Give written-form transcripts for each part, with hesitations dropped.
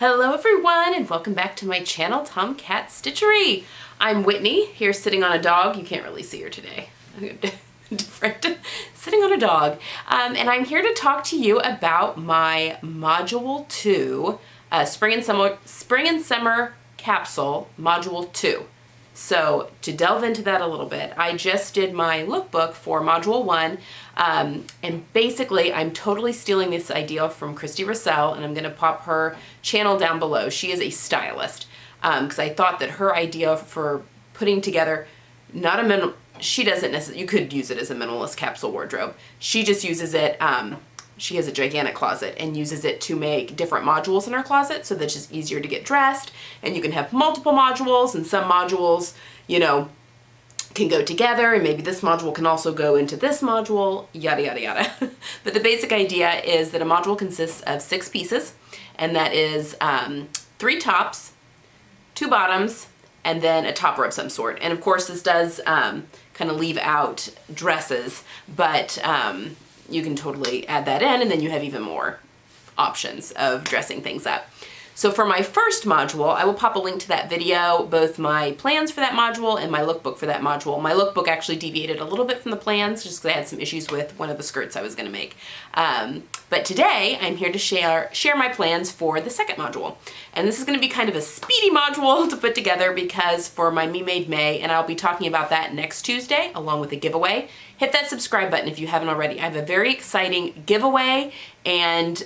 Hello everyone and welcome back to my channel, Tomcat Stitchery. I'm Whitney, here sitting on a dog. You can't really see her today. Different. Sitting on a dog. And I'm here to talk to you about my Module 2, Spring and Summer Capsule, Module 2. So to delve into that a little bit, I just did my lookbook for Module 1, and basically I'm totally stealing this idea from Christy Russell, and I'm going to pop her channel down below. She is a stylist, because I thought that her idea for putting together, she doesn't necessarily, you could use it as a minimalist capsule wardrobe. She just uses it, she has a gigantic closet and uses it to make different modules in her closet so that it's just easier to get dressed, and you can have multiple modules, and some modules, you know, can go together, and maybe this module can also go into this module, yada yada yada. But the basic idea is that a module consists of 6 pieces, and that is 3 tops, 2 bottoms, and then a topper of some sort. And of course this does kind of leave out dresses, but you can totally add that in, and then you have even more options of dressing things up. So for my first module, I will pop a link to that video, both my plans for that module and my lookbook for that module. My lookbook actually deviated a little bit from the plans just because I had some issues with one of the skirts I was going to make. But today I'm here to share my plans for the second module. And this is going to be kind of a speedy module to put together because for my Me Made May, and I'll be talking about that next Tuesday along with a giveaway. Hit that subscribe button if you haven't already. I have a very exciting giveaway, and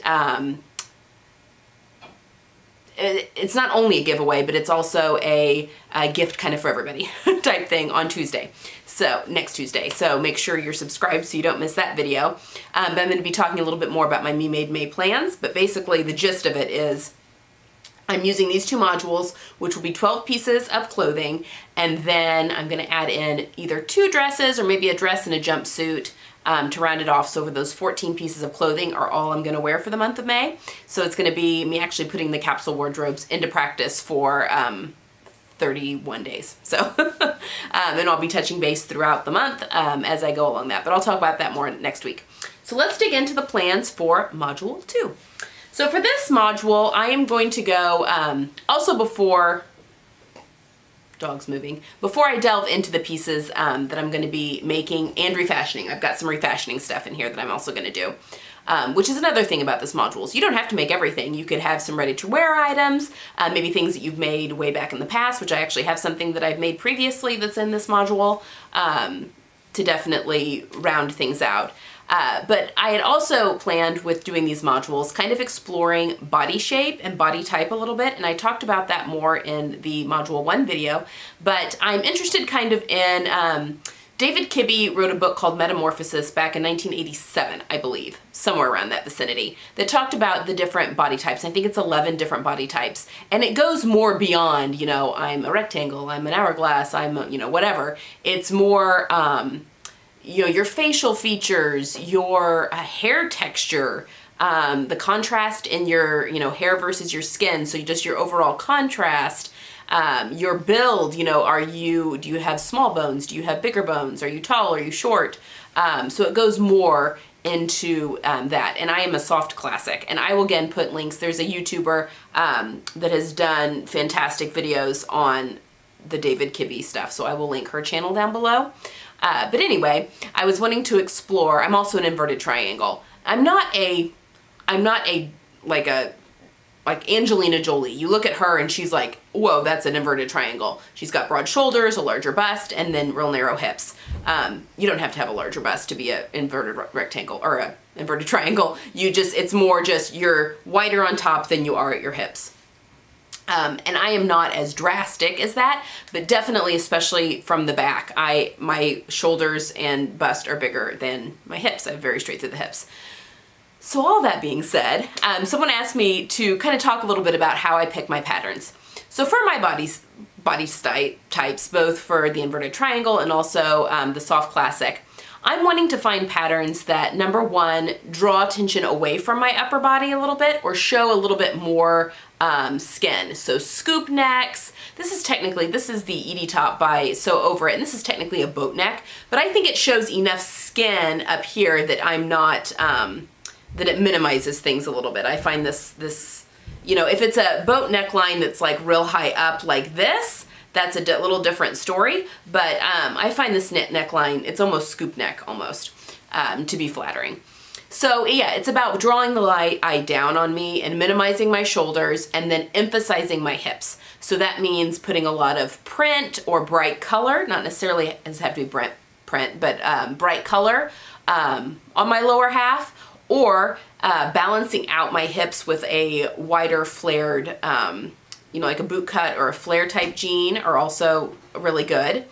it's not only a giveaway, but it's also a gift kind of for everybody type thing on Tuesday. So next Tuesday. So make sure you're subscribed so you don't miss that video. But I'm going to be talking a little bit more about my Me Made May plans, but basically the gist of it is I'm using these 2 modules, which will be 12 pieces of clothing, and then I'm going to add in either 2 dresses or maybe a dress and a jumpsuit to round it off. So over those 14 pieces of clothing are all I'm going to wear for the month of May. So it's going to be me actually putting the capsule wardrobes into practice for 31 days. So, and I'll be touching base throughout the month as I go along that, but I'll talk about that more next week. So let's dig into the plans for Module 2. So for this module, I am going to go, also before I delve into the pieces that I'm going to be making and refashioning. I've got some refashioning stuff in here that I'm also going to do, which is another thing about this module. So you don't have to make everything. You could have some ready-to-wear items, maybe things that you've made way back in the past, which I actually have something that I've made previously that's in this module to definitely round things out. But I had also planned with doing these modules kind of exploring body shape and body type a little bit, and I talked about that more in the Module 1 video, but I'm interested kind of in, David Kibbe wrote a book called Metamorphosis back in 1987, I believe, somewhere around that vicinity, that talked about the different body types. I think it's 11 different body types, and it goes more beyond, you know, I'm a rectangle, I'm an hourglass, I'm a, you know, whatever. It's more, you know, your facial features, your hair texture, the contrast in your, you know, hair versus your skin. So just your overall contrast, your build, you know, do you have small bones? Do you have bigger bones? Are you tall? Are you short? So it goes more into that. And I am a soft classic, and I will again put links. There's a YouTuber that has done fantastic videos on the David Kibbe stuff. So I will link her channel down below. But anyway, I was wanting to explore, I'm also an inverted triangle. I'm not like Angelina Jolie. You look at her and she's like, whoa, that's an inverted triangle. She's got broad shoulders, a larger bust, and then real narrow hips. You don't have to have a larger bust to be an inverted rectangle or an inverted triangle. It's more just you're wider on top than you are at your hips. And I am not as drastic as that, but definitely, especially from the back, my shoulders and bust are bigger than my hips. I have very straight through the hips. So all that being said, someone asked me to kind of talk a little bit about how I pick my patterns. So for my body types, both for the inverted triangle and also the soft classic, I'm wanting to find patterns that, number one, draw attention away from my upper body a little bit or show a little bit more skin. So scoop necks. This is the Edie top by So Over It, and this is technically a boat neck, but I think it shows enough skin up here that I'm not, that it minimizes things a little bit. I find this You know, if it's a boat neckline that's like real high up like this, that's a little different story. But I find this knit neckline, it's almost scoop neck almost, to be flattering. So yeah, it's about drawing the eye down on me and minimizing my shoulders and then emphasizing my hips. So that means putting a lot of print or bright color, not necessarily does have to be print, but bright color on my lower half, or balancing out my hips with a wider flared, you know, like a boot cut or a flare type jean are also really good.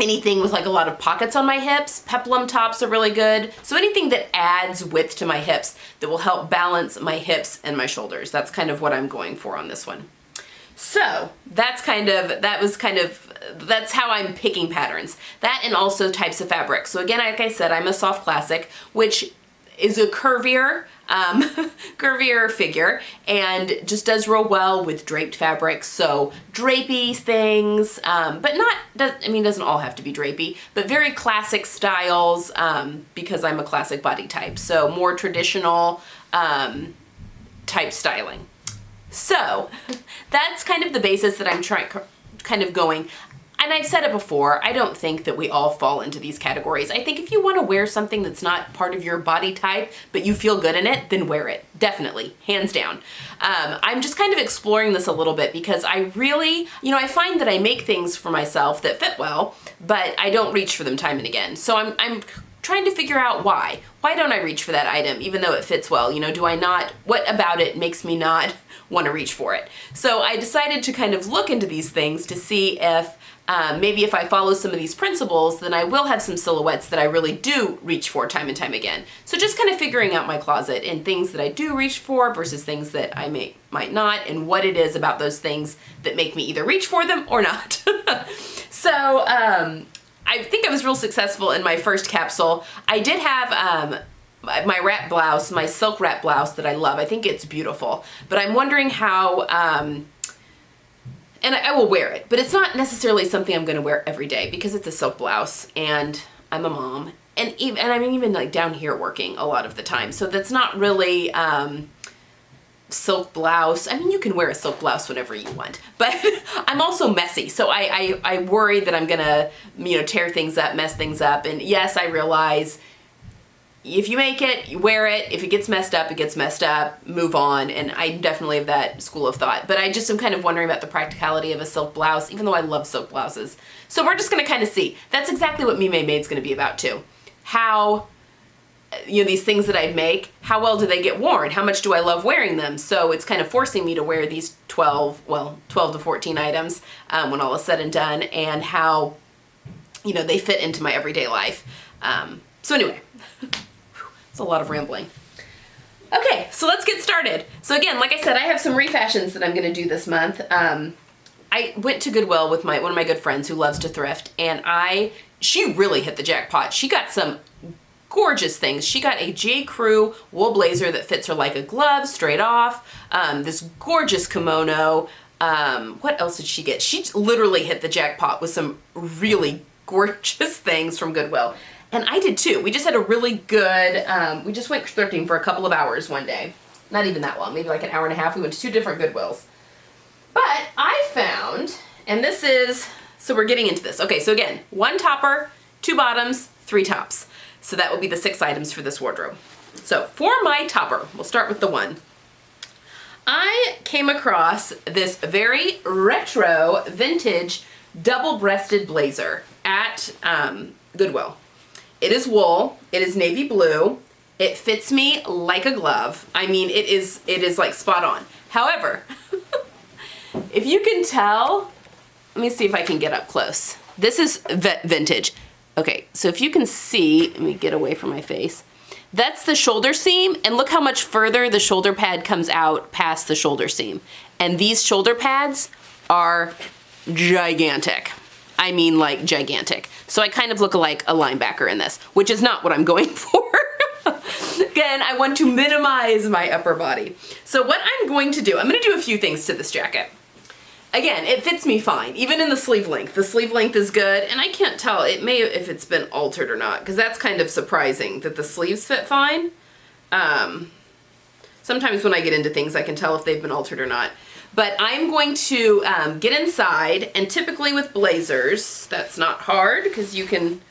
Anything with like a lot of pockets on my hips, peplum tops are really good. So anything that adds width to my hips that will help balance my hips and my shoulders. That's kind of what I'm going for on this one. So that's how I'm picking patterns. That and also types of fabric. So again, like I said, I'm a soft classic, which is a curvier figure and just does real well with draped fabrics. So drapey things, but doesn't all have to be drapey, but very classic styles, because I'm a classic body type. So more traditional type styling. So that's kind of the basis that I'm kind of going. And I've said it before, I don't think that we all fall into these categories. I think if you want to wear something that's not part of your body type, but you feel good in it, then wear it. Definitely, hands down. I'm just kind of exploring this a little bit because I really, I find that I make things for myself that fit well, but I don't reach for them time and again. So I'm trying to figure out why. Why don't I reach for that item even though it fits well? Do I not, what about it makes me not want to reach for it? So I decided to kind of look into these things to see if maybe if I follow some of these principles, then I will have some silhouettes that I really do reach for time and time again. So just kind of figuring out my closet and things that I do reach for versus things that I might not, and what it is about those things that make me either reach for them or not. So I think I was real successful in my first capsule. I did have my wrap blouse, my silk wrap blouse that I love. I think it's beautiful, but I'm wondering how, and I will wear it, but it's not necessarily something I'm going to wear every day because it's a silk blouse and I'm a mom and I'm even like down here working a lot of the time. So that's not really, silk blouse. I mean, you can wear a silk blouse whenever you want, but I'm also messy. So I worry that I'm going to, tear things up, mess things up. And yes, I realize if you make it, you wear it. If it gets messed up, it gets messed up, move on. And I definitely have that school of thought, but I just am kind of wondering about the practicality of a silk blouse, even though I love silk blouses. So we're just going to kind of see. That's exactly what Me May Made's going to be about too. How, these things that I make, how well do they get worn? How much do I love wearing them? So it's kind of forcing me to wear these 12 to 14 items when all is said and done, and how, they fit into my everyday life. So anyway, it's a lot of rambling. Okay, so let's get started. So again, like I said, I have some refashions that I'm going to do this month. I went to Goodwill with one of my good friends who loves to thrift, and she really hit the jackpot. She got some gorgeous things. She got a J. Crew wool blazer that fits her like a glove straight off. This gorgeous kimono. What else did she get? She literally hit the jackpot with some really gorgeous things from Goodwill. And I did too. We just had a really good, we just went thrifting for a couple of hours one day. Not even that long, maybe like an hour and a half. We went to 2 different Goodwills. But I found, and this is, so we're getting into this. Okay, so again, 1 topper, 2 bottoms, 3 tops. So that will be the 6 items for this wardrobe. So for my topper, we'll start with the 1. I came across this very retro, vintage, double-breasted blazer at Goodwill. It is wool, it is navy blue, it fits me like a glove. I mean, it is like spot on. However, if you can tell, let me see if I can get up close. This is vintage. Okay, so if you can see, let me get away from my face. That's the shoulder seam, and look how much further the shoulder pad comes out past the shoulder seam. And these shoulder pads are gigantic. I mean, like gigantic. So I kind of look like a linebacker in this, which is not what I'm going for. Again, I want to minimize my upper body. So what I'm going to do, I'm going to do a few things to this jacket. Again, it fits me fine, even in the sleeve length. The sleeve length is good, and I can't tell, it may if it's been altered or not, because that's kind of surprising that the sleeves fit fine. So Sometimes when I get into things, I can tell if they've been altered or not. But I'm going to get inside, and typically with blazers, that's not hard because you can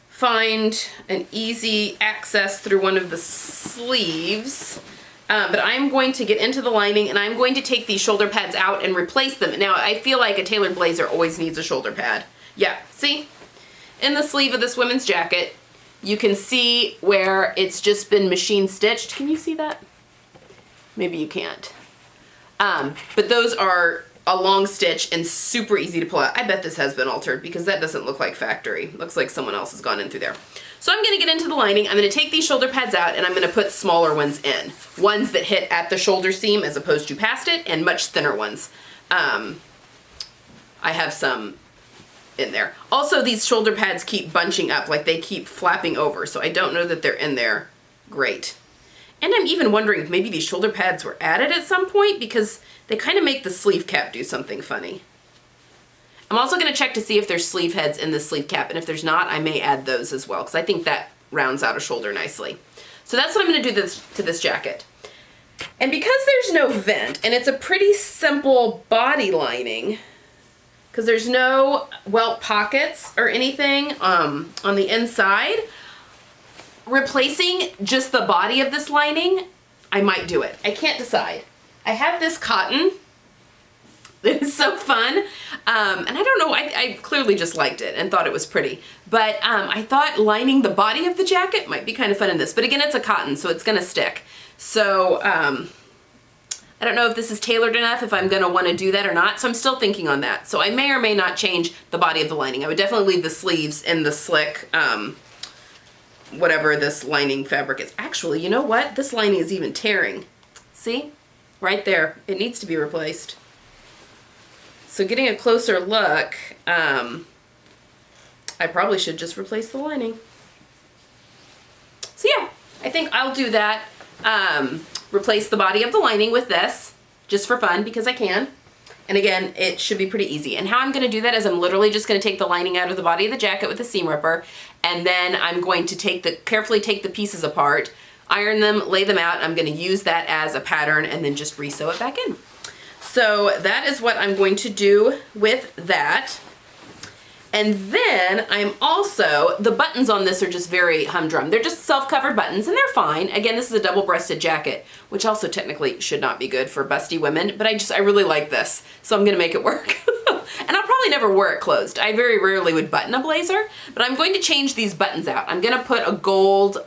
find an easy access through one of the sleeves. But I'm going to get into the lining, and I'm going to take these shoulder pads out and replace them. Now, I feel like a tailored blazer always needs a shoulder pad. Yeah, see? In the sleeve of this women's jacket, you can see where it's just been machine stitched. Can you see that? Maybe you can't. But those are a long stitch and super easy to pull out. I bet this has been altered because that doesn't look like factory. Looks like someone else has gone in through there. So I'm gonna get into the lining. I'm gonna take these shoulder pads out and I'm gonna put smaller ones in. Ones that hit at the shoulder seam as opposed to past it, and much thinner ones. I have some in there. Also, these shoulder pads keep bunching up, like they keep flapping over, so I don't know that they're in there great. And I'm even wondering if maybe these shoulder pads were added at some point because they kind of make the sleeve cap do something funny. I'm also going to check to see if there's sleeve heads in the sleeve cap, and if there's not, I may add those as well because I think that rounds out a shoulder nicely. So that's what I'm going to do to this jacket. And because there's no vent, and it's a pretty simple body lining, because there's no welt pockets or anything on the inside, replacing just the body of this lining, I might do it. I can't decide. I have this cotton. It is so fun. And I don't know, I clearly just liked it and thought it was pretty. But I thought lining the body of the jacket might be kind of fun in this. But again, it's a cotton, so it's gonna stick. So I don't know if this is tailored enough, if I'm gonna wanna do that or not. So I'm still thinking on that. So I may or may not change the body of the lining. I would definitely leave the sleeves in the slick, whatever this lining fabric is. Actually, you know what? This lining is even tearing. See? Right there. It needs to be replaced. So getting a closer look, I probably should just replace the lining. So yeah, I think I'll do that. Replace the body of the lining with this, just for fun, because I can. And again, it should be pretty easy. And how I'm gonna do that is I'm literally just gonna take the lining out of the body of the jacket with a seam ripper, and then I'm going to carefully take the pieces apart, iron them, lay them out. I'm gonna use that as a pattern and then just re-sew it back in. So that is what I'm going to do with that. And then I'm also, the buttons on this are just very humdrum. They're just self-covered buttons and they're fine. Again, this is a double-breasted jacket, which also technically should not be good for busty women, but I really like this, so I'm gonna make it work. And I'll probably never wear it closed. I very rarely would button a blazer, but I'm going to change these buttons out. I'm gonna put a gold,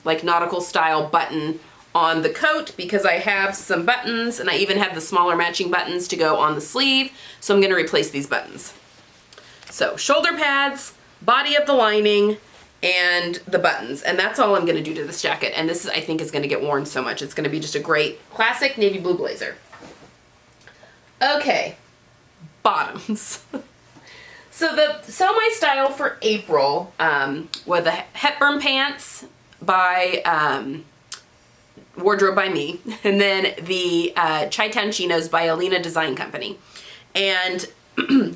like nautical style button on the coat because I have some buttons and I even have the smaller matching buttons to go on the sleeve, so I'm gonna replace these buttons. So shoulder pads, body of the lining, and the buttons. And that's all I'm gonna do to this jacket. And this, I think, is gonna get worn so much. It's gonna be just a great classic navy blue blazer. Okay, bottoms. So the Sell My Style for April were the Hepburn pants by Wardrobe by Me, and then the Chi-Town chinos by Alina Design Company. And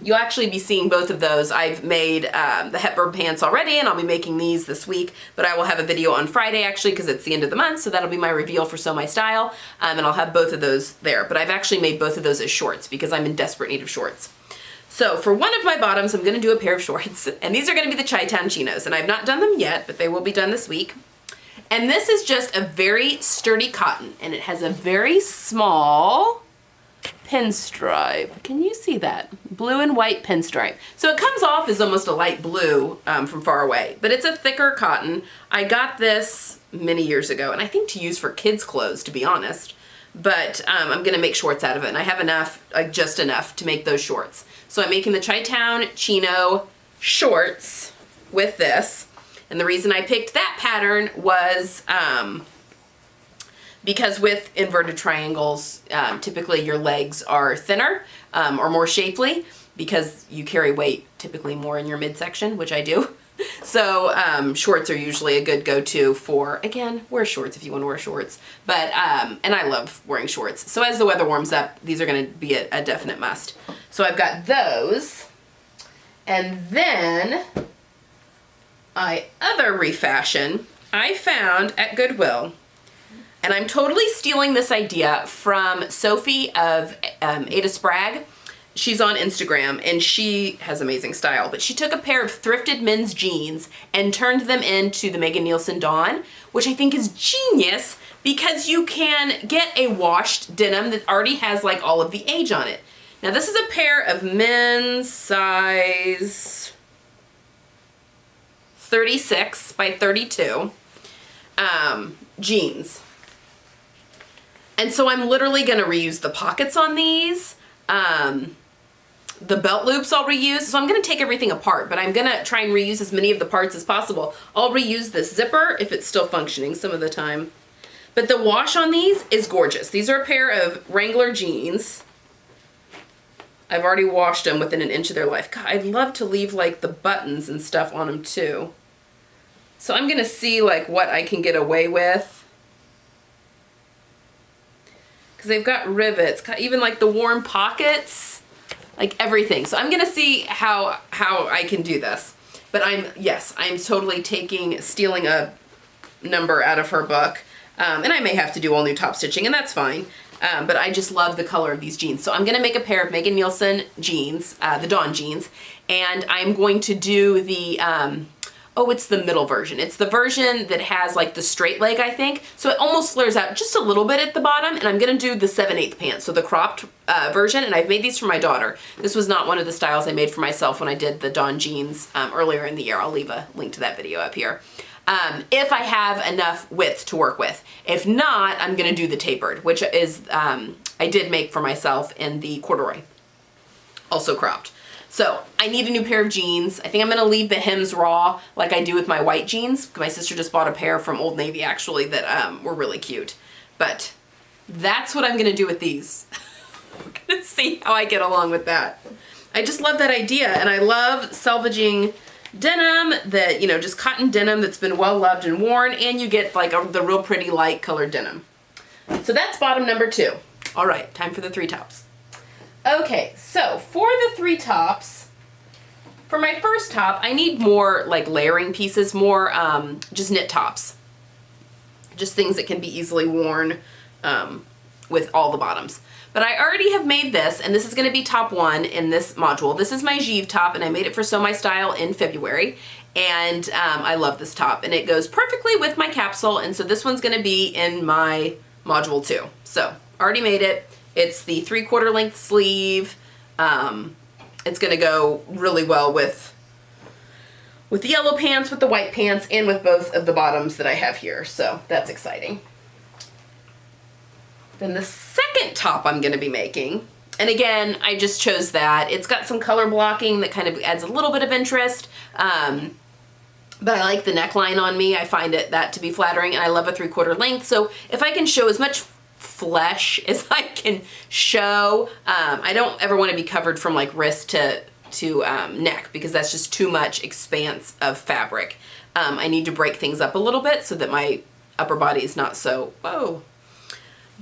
you'll actually be seeing both of those. I've made the Hepburn pants already, and I'll be making these this week, but I will have a video on Friday actually because it's the end of the month, so that'll be my reveal for Sew My Style, and I'll have both of those there. But I've actually made both of those as shorts because I'm in desperate need of shorts. So for one of my bottoms, I'm gonna do a pair of shorts, and these are gonna be the Chi-Town chinos, and I've not done them yet, but they will be done this week. And this is just a very sturdy cotton, and it has a very small pinstripe. Can you see that? Blue and white pinstripe. So it comes off as almost a light blue from far away, but it's a thicker cotton. I got this many years ago, and I think to use for kids' clothes, to be honest, but I'm gonna make shorts out of it, and I have enough, like just enough to make those shorts. So I'm making the Chi-Town chino shorts with this. And the reason I picked that pattern was because with inverted triangles, typically your legs are thinner or more shapely because you carry weight typically more in your midsection, which I do. So shorts are usually a good go-to for, again, wear shorts if you want to wear shorts. But, and I love wearing shorts. So as the weather warms up, these are going to be a definite must. So I've got those. And then my other refashion I found at Goodwill. And I'm totally stealing this idea from Sophie of Ada Spragg. She's on Instagram and she has amazing style, but she took a pair of thrifted men's jeans and turned them into the Megan Nielsen Dawn, which I think is genius because you can get a washed denim that already has like all of the age on it. Now this is a pair of men's size 36 by 32 jeans. And so I'm literally gonna reuse the pockets on these. The belt loops I'll reuse. So I'm gonna take everything apart, but I'm gonna try and reuse as many of the parts as possible. I'll reuse this zipper if it's still functioning some of the time. But the wash on these is gorgeous. These are a pair of Wrangler jeans. I've already washed them within an inch of their life. God, I'd love to leave like the buttons and stuff on them too. So I'm gonna see like what I can get away with. Because they've got rivets, got even like the worn pockets. Like everything. So I'm gonna see how I can do this. But I'm totally stealing a number out of her book. And I may have to do all new top stitching, and that's fine. But I just love the color of these jeans. So I'm gonna make a pair of Megan Nielsen jeans, the Dawn jeans, and I'm going to do the, it's the middle version. It's the version that has like the straight leg, I think. So it almost flares out just a little bit at the bottom, and I'm gonna do the 7/8 pants, so the cropped version, and I've made these for my daughter. This was not one of the styles I made for myself when I did the Dawn jeans earlier in the year. I'll leave a link to that video up here. If I have enough width to work with. If not, I'm gonna do the tapered, which is, I did make for myself in the corduroy, also cropped. So I need a new pair of jeans. I think I'm gonna leave the hems raw like I do with my white jeans. My sister just bought a pair from Old Navy actually that were really cute. But that's what I'm gonna do with these. We're gonna see how I get along with that. I just love that idea, and I love salvaging denim that, you know, just cotton denim that's been well loved and worn, and you get like the real pretty light colored denim. So that's bottom number 2. All right, time for the 3 tops. Okay, so for the 3 tops, for my first top, I need more like layering pieces, more just knit tops. Just things that can be easily worn with all the bottoms. But I already have made this, and this is gonna be top 1 in this module. This is my Givre top, and I made it for Sew My Style in February. And I love this top, and it goes perfectly with my capsule, and so this one's gonna be in my module 2. So, already made it. It's the 3/4 length sleeve. It's gonna go really well with the yellow pants, with the white pants, and with both of the bottoms that I have here. So that's exciting. Then the second top I'm gonna be making, and again, I just chose that. It's got some color blocking that kind of adds a little bit of interest. But I like the neckline on me. I find that to be flattering, and I love a 3/4 length. So if I can show as much flesh as I can show. I don't ever want to be covered from like wrist to neck, because that's just too much expanse of fabric. I need to break things up a little bit so that my upper body is not so, whoa.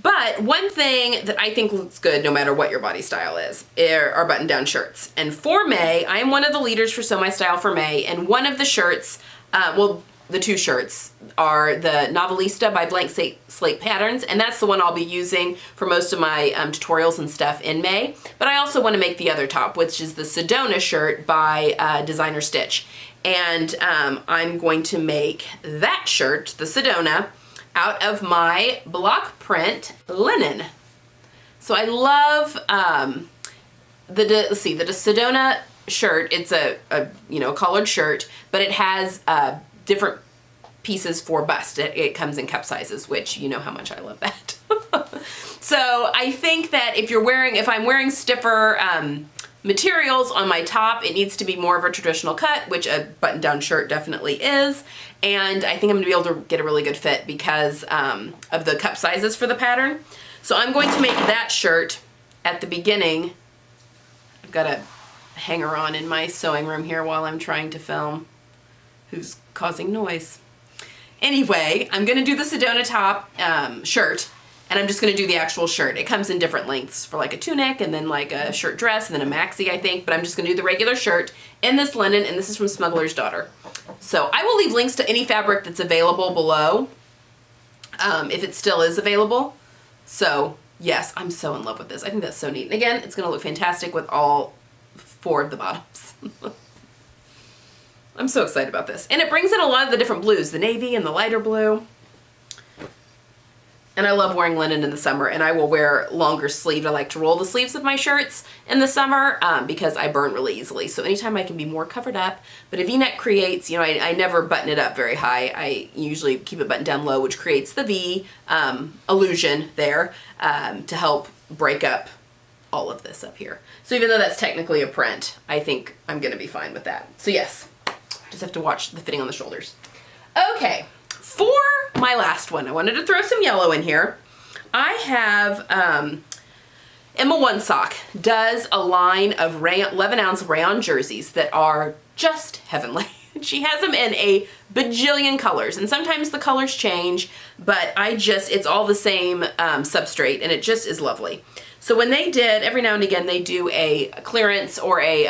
But one thing that I think looks good no matter what your body style is are button-down shirts. And for May, I am one of the leaders for Sew My Style for May, and one of the shirts, the 2 shirts are the Novelista by Blank Slate Patterns, and that's the one I'll be using for most of my tutorials and stuff in May. But I also want to make the other top, which is the Sedona shirt by Designer Stitch. And I'm going to make that shirt, the Sedona, out of my block print linen. So I love the Sedona shirt. It's a collared shirt, but it has different pieces for bust. It comes in cup sizes, which you know how much I love that. So I think that if I'm wearing stiffer materials on my top, it needs to be more of a traditional cut, which a button-down shirt definitely is. And I think I'm gonna be able to get a really good fit because of the cup sizes for the pattern. So I'm going to make that shirt at the beginning. I've got a hanger on in my sewing room here while I'm trying to film. Who's causing noise? Anyway, I'm gonna do the Sedona top shirt, and I'm just gonna do the actual shirt. It comes in different lengths for like a tunic and then like a shirt dress and then a maxi, I think, but I'm just gonna do the regular shirt in this linen, and this is from Smuggler's Daughter. So I will leave links to any fabric that's available below. if it still is available. So yes, I'm so in love with this. I think that's so neat. And again, it's gonna look fantastic with all 4 of the bottoms. I'm so excited about this. And it brings in a lot of the different blues, the navy and the lighter blue. And I love wearing linen in the summer, and I will wear longer sleeved. I like to roll the sleeves of my shirts in the summer because I burn really easily. So anytime I can be more covered up, but a V-neck creates, you know, I never button it up very high. I usually keep it buttoned down low, which creates the V illusion there to help break up all of this up here. So even though that's technically a print, I think I'm gonna be fine with that. So yes, just have to watch the fitting on the shoulders. Okay. For my last one, I wanted to throw some yellow in here. I have Emma One Sock does a line of 11-ounce rayon jerseys that are just heavenly. She has them in a bajillion colors, and sometimes the colors change, but it's all the same substrate, and it just is lovely. So when they did, every now and again, they do a clearance or a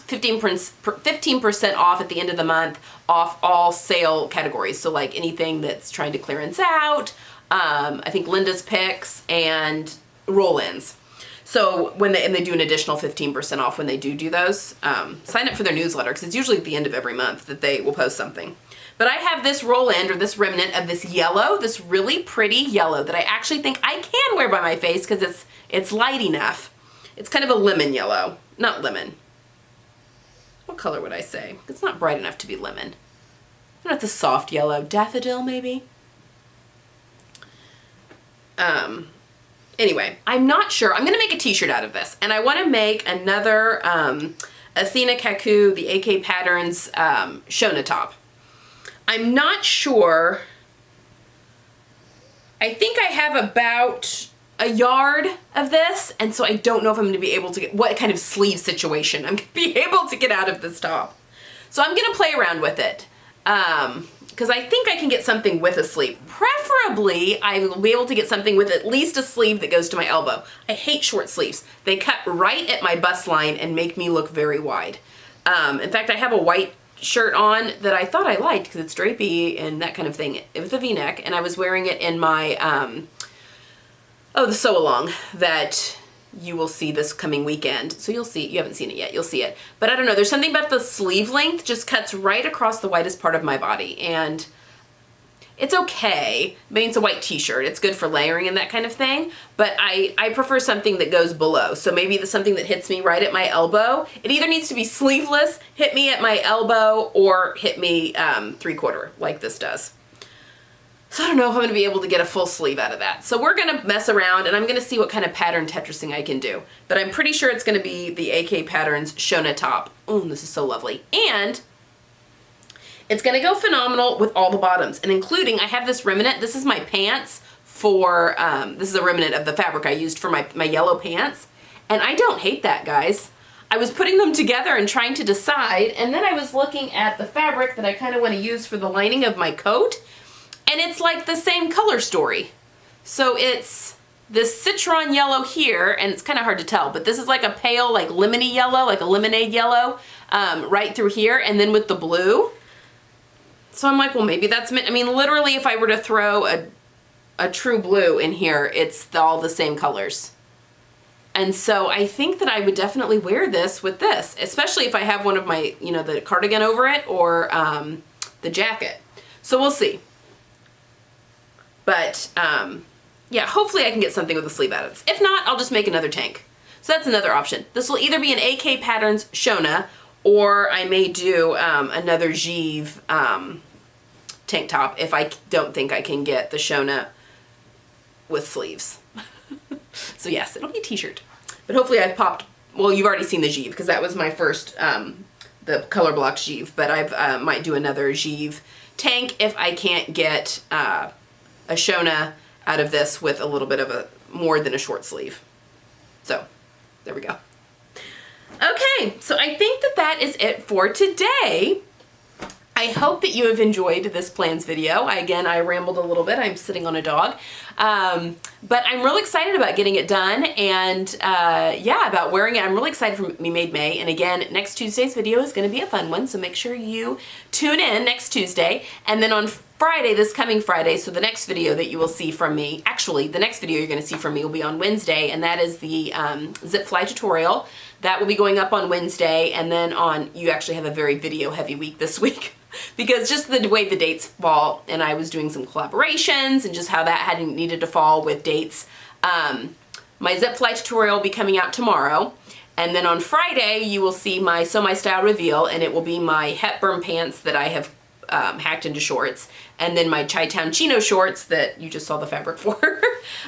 15% off at the end of the month off all sale categories. So like anything that's trying to clearance out, I think Linda's Picks and roll-ins. So when they do an additional 15% off when they do those, sign up for their newsletter because it's usually at the end of every month that they will post something. But I have this roll-in or this remnant of this yellow, this really pretty yellow that I actually think I can wear by my face because it's light enough. It's kind of a lemon yellow, not lemon. What color would I say? It's not bright enough to be lemon. I don't know, it's a soft yellow. Daffodil, maybe? Anyway, I'm not sure. I'm going to make a t-shirt out of this. And I want to make another Athena Kaku, the AK Patterns Shona top. I'm not sure. I think I have about a yard of this, and so I don't know if I'm going to be able to get what kind of sleeve situation I'm going to be able to get out of this top. So I'm going to play around with it because I think I can get something with a sleeve. Preferably, I will be able to get something with at least a sleeve that goes to my elbow. I hate short sleeves. They cut right at my bust line and make me look very wide. In fact, I have a white shirt on that I thought I liked because it's drapey and that kind of thing with a V-neck, and I was wearing it in my the sew-along that you will see this coming weekend. So you'll see, you haven't seen it yet, you'll see it. But I don't know, there's something about the sleeve length just cuts right across the widest part of my body, and it's okay. I mean, it's a white t-shirt. It's good for layering and that kind of thing, but I prefer something that goes below. So maybe something that hits me right at my elbow. It either needs to be sleeveless, hit me at my elbow, or hit me 3/4 like this does. So I don't know if I'm going to be able to get a full sleeve out of that. So we're going to mess around, and I'm going to see what kind of pattern Tetrising I can do. But I'm pretty sure it's going to be the AK Patterns Shona top. Oh, this is so lovely. And it's going to go phenomenal with all the bottoms, and including, I have this remnant. This is my pants for, this is a remnant of the fabric I used for my yellow pants. And I don't hate that, guys. I was putting them together and trying to decide, and then I was looking at the fabric that I kind of want to use for the lining of my coat. And it's like the same color story. So it's this citron yellow here, and it's kind of hard to tell, but this is like a pale, like lemony yellow, like a lemonade yellow, right through here, and then with the blue. So I'm like, well, maybe that's meant, I mean, literally if I were to throw a true blue in here, it's all the same colors. And so I think that I would definitely wear this with this, especially if I have one of my, you know, the cardigan over it or the jacket. So we'll see. But yeah, hopefully I can get something with a sleeve out of this. If not, I'll just make another tank. So that's another option. This will either be an AK Patterns Shona, or I may do another Givre tank top if I don't think I can get the Shona with sleeves. So yes, it'll be a t-shirt. But hopefully I've popped, well, you've already seen the Givre because that was my first, the Color Block Givre, but I might do another Givre tank if I can't get a Shona out of this with a little bit of a more than a short sleeve. So there we go. Okay, so I think that that is it for today. I hope that you have enjoyed this plans video. Again, I rambled a little bit. I'm sitting on a dog. But I'm really excited about getting it done, and yeah, about wearing it. I'm really excited for Me Made May. And again, next Tuesday's video is going to be a fun one, so make sure you tune in next Tuesday. And then on Friday, this coming Friday, so the next video that you will see from me, actually the next video you're going to see from me will be on Wednesday, and that is the zip fly tutorial. That will be going up on Wednesday, and then you actually have a very video heavy week this week because just the way the dates fall, and I was doing some collaborations and just how that hadn't needed to fall with dates. My zip fly tutorial will be coming out tomorrow, and then on Friday you will see my Sew My Style reveal, and it will be my Hepburn pants that I have hacked into shorts, and then my Chi-Town chino shorts that you just saw the fabric for.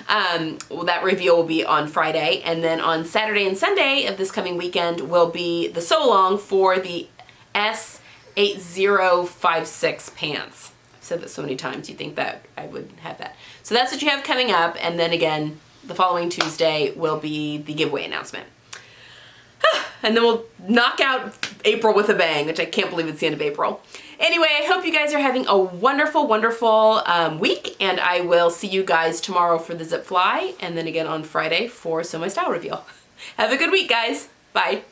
Well, that reveal will be on Friday, and then on Saturday and Sunday of this coming weekend will be the sew along for the S8056 pants. I've said that so many times, you think that I would have that. So that's what you have coming up, and then again, the following Tuesday will be the giveaway announcement. And then we'll knock out April with a bang, which I can't believe it's the end of April. Anyway, I hope you guys are having a wonderful, wonderful week, and I will see you guys tomorrow for the zip fly, and then again on Friday for Sew My Style reveal. Have a good week, guys. Bye.